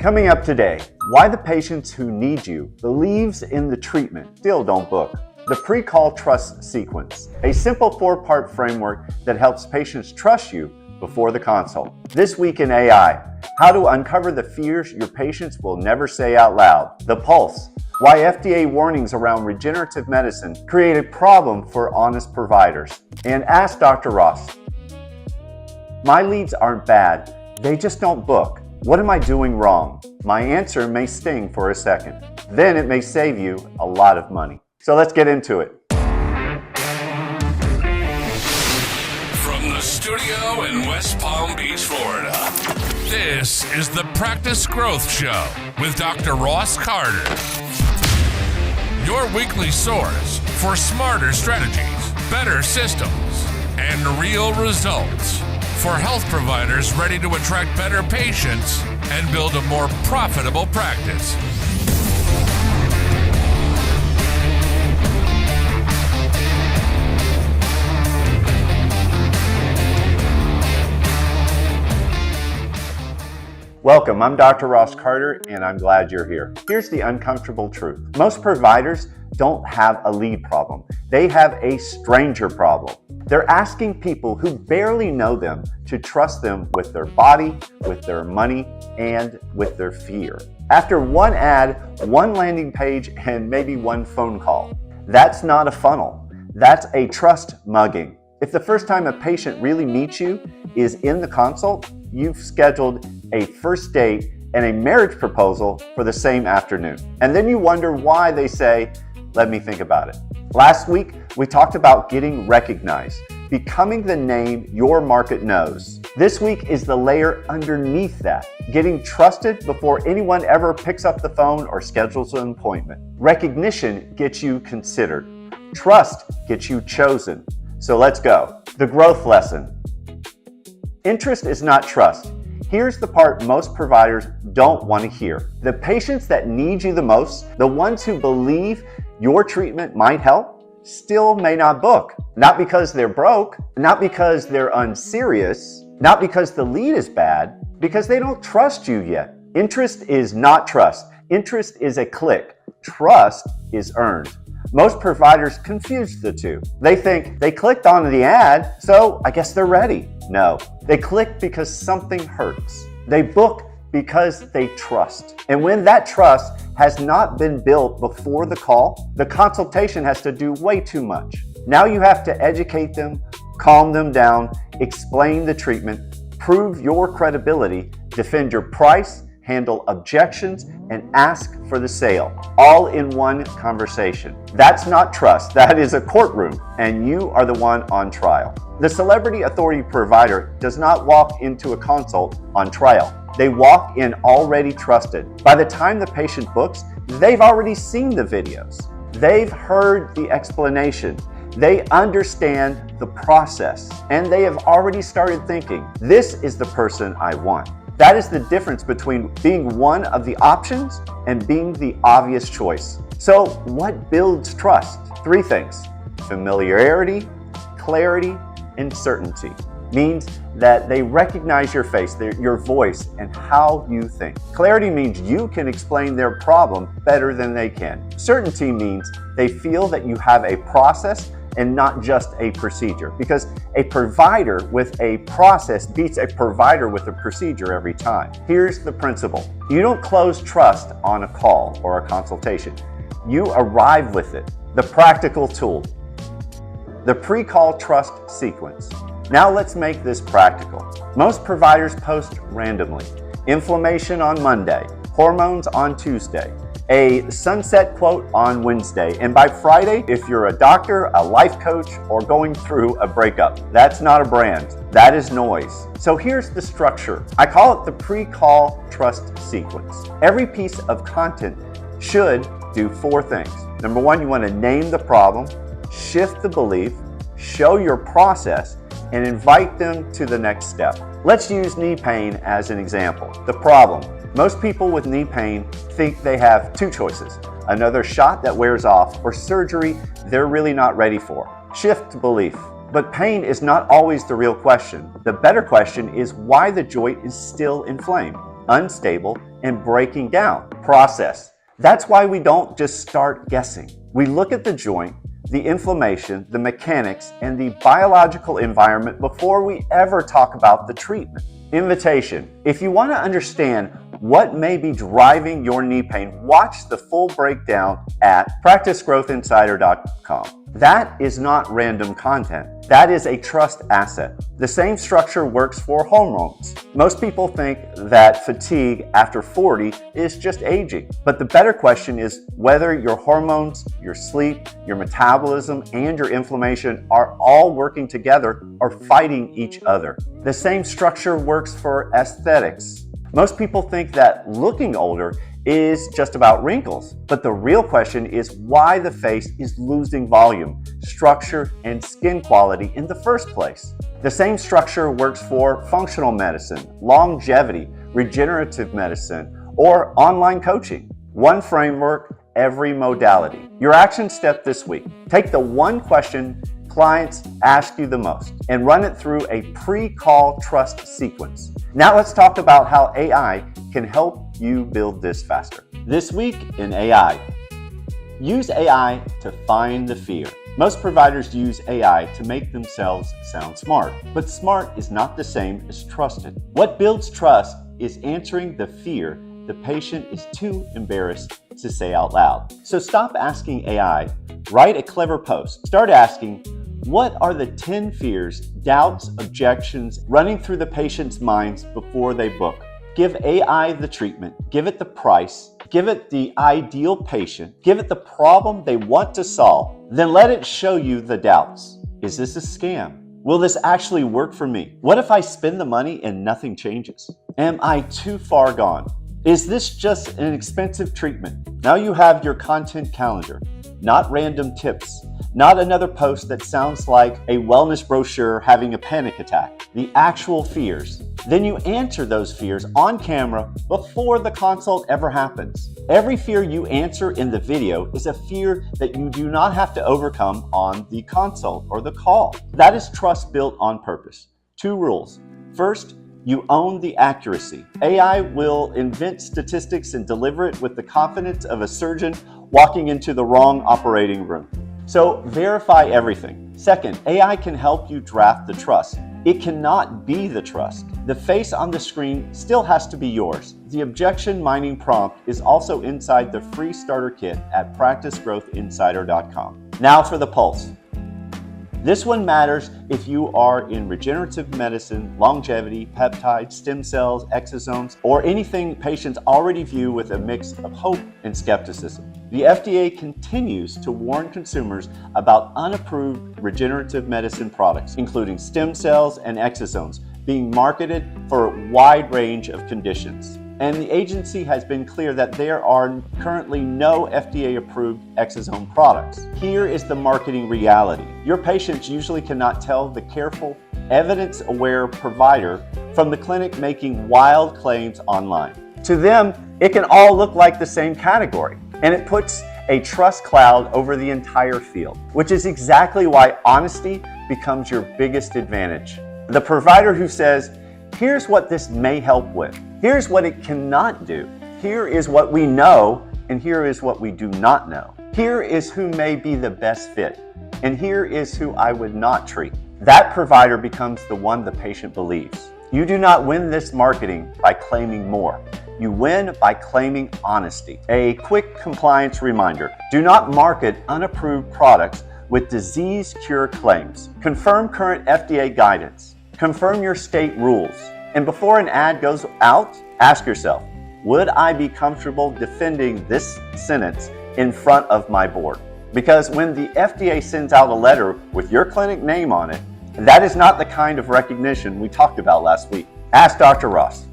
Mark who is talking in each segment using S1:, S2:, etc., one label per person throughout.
S1: Coming up today, why the patients who need you believes in the treatment still don't book. The pre-call trust sequence, a simple 4-part framework that helps patients trust you before the consult. This week in AI, how to uncover the fears your patients will never say out loud. The pulse, why FDA warnings around regenerative medicine create a problem for honest providers. And ask Dr. Ross. My leads aren't bad, they just don't book. What am I doing wrong? My answer may sting for a second. Then it may save you a lot of money. So let's get into it.
S2: From the studio in West Palm Beach, Florida, this is the Practice Growth Show with Dr. Ross Carter. Your weekly source for smarter strategies, better systems, and real results for health providers ready to attract better patients and build a more profitable practice.
S1: Welcome, I'm Dr. Ross Carter, and I'm glad you're here. Here's the uncomfortable truth. Most providers don't have a lead problem. They have a stranger problem. They're asking people who barely know them to trust them with their body, with their money, and with their fear. After one ad, one landing page, and maybe one phone call. That's not a funnel. That's a trust mugging. If the first time a patient really meets you is in the consult, you've scheduled a first date and a marriage proposal for the same afternoon. And then you wonder why they say, "Let me think about it." Last week, we talked about getting recognized, becoming the name your market knows. This week is the layer underneath that, getting trusted before anyone ever picks up the phone or schedules an appointment. Recognition gets you considered. Trust gets you chosen. So let's go. The growth lesson. Interest is not trust. Here's the part most providers don't want to hear. The patients that need you the most, the ones who believe your treatment might help, still may not book. Not because they're broke, not because they're unserious, not because the lead is bad, because they don't trust you yet. Interest is not trust. Interest is a click. Trust is earned. Most providers confuse the two. They think they clicked on the ad, so I guess they're ready. No, they click because something hurts. They book because they trust. And when that trust has not been built before the call, the consultation has to do way too much. Now you have to educate them, calm them down, explain the treatment, prove your credibility, defend your price, handle objections, and ask for the sale, all in one conversation. That's not trust, that is a courtroom, and you are the one on trial. The celebrity authority provider does not walk into a consult on trial. They walk in already trusted. By the time the patient books, they've already seen the videos. They've heard the explanation. They understand the process, and they have already started thinking, this is the person I want. That is the difference between being one of the options and being the obvious choice. So what builds trust? 3 things: familiarity, clarity, and certainty. Means that they recognize your face, your voice, and how you think. Clarity means you can explain their problem better than they can. Certainty means they feel that you have a process and not just a procedure, because a provider with a process beats a provider with a procedure every time. Here's the principle. You don't close trust on a call or a consultation. You arrive with it. The practical tool. The pre-call trust sequence. Now let's make this practical. Most providers post randomly. Inflammation on Monday, hormones on Tuesday, a sunset quote on Wednesday, and by Friday, if you're a doctor, a life coach, or going through a breakup, that's not a brand, that is noise. So here's the structure. I call it the pre-call trust sequence. Every piece of content should do 4 things. Number 1, you want to name the problem, shift the belief, show your process, and invite them to the next step. Let's use knee pain as an example. The problem. Most people with knee pain think they have 2 choices: another shot that wears off or surgery they're really not ready for. Shift belief. But pain is not always the real question. The better question is why the joint is still inflamed. unstable, and breaking down. Process. That's why we don't just start guessing. We look at the joint, the inflammation, the mechanics, and the biological environment before we ever talk about the treatment. Invitation. If you want to understand what may be driving your knee pain, watch the full breakdown at practicegrowthinsider.com. That is not random content. That is a trust asset. The same structure works for hormones. Most people think that fatigue after 40 is just aging. But the better question is whether your hormones, your sleep, your metabolism, and your inflammation are all working together or fighting each other. The same structure works for aesthetics. Most people think that looking older is just about wrinkles, but the real question is why the face is losing volume, structure, and skin quality in the first place. The same structure works for functional medicine, longevity, regenerative medicine, or online coaching. One framework, every modality. Your action step this week: take the one question clients ask you the most and run it through a pre-call trust sequence. Now let's talk about how AI can help you build this faster. This week in AI, use AI to find the fear. Most providers use AI to make themselves sound smart, but smart is not the same as trusted. What builds trust is answering the fear the patient is too embarrassed to say out loud. So stop asking AI, write a clever post. Start asking, what are the 10 fears, doubts, objections running through the patient's minds before they book? Give AI the treatment, give it the price, give it the ideal patient, give it the problem they want to solve, then let it show you the doubts. Is this a scam? Will this actually work for me? What if I spend the money and nothing changes? Am I too far gone? Is this just an expensive treatment? Now you have your content calendar, not random tips, not another post that sounds like a wellness brochure having a panic attack. The actual fears. Then you answer those fears on camera before the consult ever happens. Every fear you answer in the video is a fear that you do not have to overcome on the consult or the call. That is trust built on purpose. 2 rules. First, you own the accuracy. AI will invent statistics and deliver it with the confidence of a surgeon walking into the wrong operating room. So verify everything. Second, AI can help you draft the trust. It cannot be the trust. The face on the screen still has to be yours. The objection mining prompt is also inside the free starter kit at practicegrowthinsider.com. Now for the pulse. This one matters if you are in regenerative medicine, longevity, peptides, stem cells, exosomes, or anything patients already view with a mix of hope and skepticism. The FDA continues to warn consumers about unapproved regenerative medicine products, including stem cells and exosomes, being marketed for a wide range of conditions. And the agency has been clear that there are currently no FDA-approved exosome products. Here is the marketing reality. Your patients usually cannot tell the careful, evidence-aware provider from the clinic making wild claims online. To them, it can all look like the same category, and it puts a trust cloud over the entire field, which is exactly why honesty becomes your biggest advantage. The provider who says, here's what this may help with. Here's what it cannot do. Here is what we know, and here is what we do not know. Here is who may be the best fit, and here is who I would not treat. That provider becomes the one the patient believes. You do not win this marketing by claiming more. You win by claiming honesty. A quick compliance reminder: do not market unapproved products with disease cure claims. Confirm current FDA guidance. Confirm your state rules. And before an ad goes out, ask yourself, would I be comfortable defending this sentence in front of my board? Because when the FDA sends out a letter with your clinic name on it, that is not the kind of recognition we talked about last week. Ask Dr. Ross.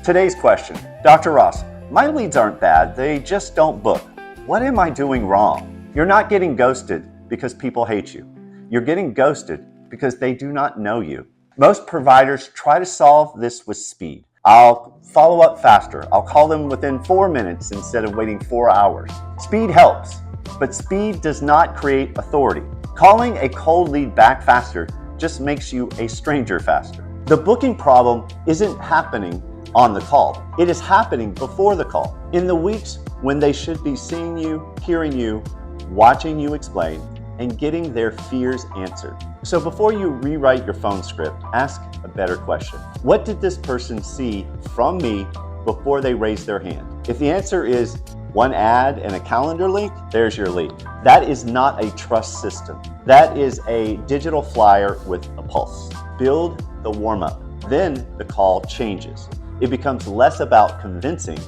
S1: Today's question: Dr. Ross, my leads aren't bad, they just don't book. What am I doing wrong? You're not getting ghosted because people hate you. You're getting ghosted because they do not know you. Most providers try to solve this with speed. I'll follow up faster. I'll call them within 4 minutes instead of waiting 4 hours. Speed helps, but speed does not create authority. Calling a cold lead back faster just makes you a stranger faster. The booking problem isn't happening on the call. It is happening before the call. In the weeks when they should be seeing you, hearing you, watching you explain, and getting their fears answered. So before you rewrite your phone script, ask a better question. What did this person see from me before they raised their hand? If the answer is one ad and a calendar link, there's your lead. That is not a trust system. That is a digital flyer with a pulse. Build the warm-up. Then the call changes. It becomes less about convincing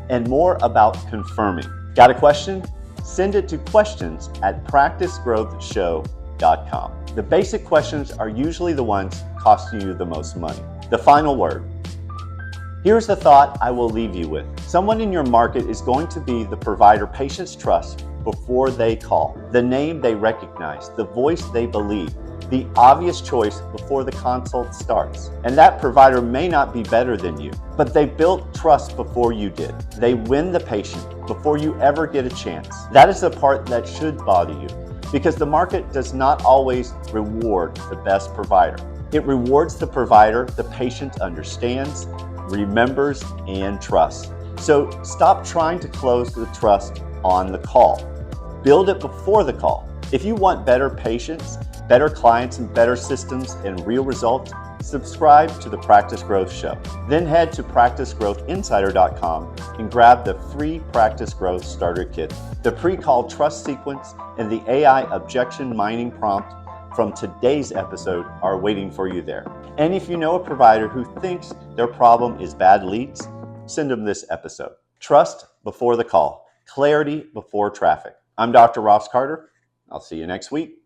S1: and more about confirming. Got a question? Send it to questions@practicegrowthshow.com. The basic questions are usually the ones costing you the most money. The final word. Here's the thought I will leave you with. Someone in your market is going to be the provider patients trust before they call, the name they recognize, the voice they believe, the obvious choice before the consult starts. And that provider may not be better than you, but they built trust before you did. They win the patient before you ever get a chance. That is the part that should bother you, because the market does not always reward the best provider. It rewards the provider the patient understands, remembers, and trusts. So stop trying to close the trust on the call. Build it before the call. If you want better patients, better clients, and better systems and real results, subscribe to the Practice Growth Show. Then head to practicegrowthinsider.com and grab the free Practice Growth Starter Kit, the pre-call trust sequence, and the AI objection mining prompt from today's episode are waiting for you there. And if you know a provider who thinks their problem is bad leads, send them this episode. Trust before the call. Clarity before traffic. I'm Dr. Ross Carter. I'll see you next week.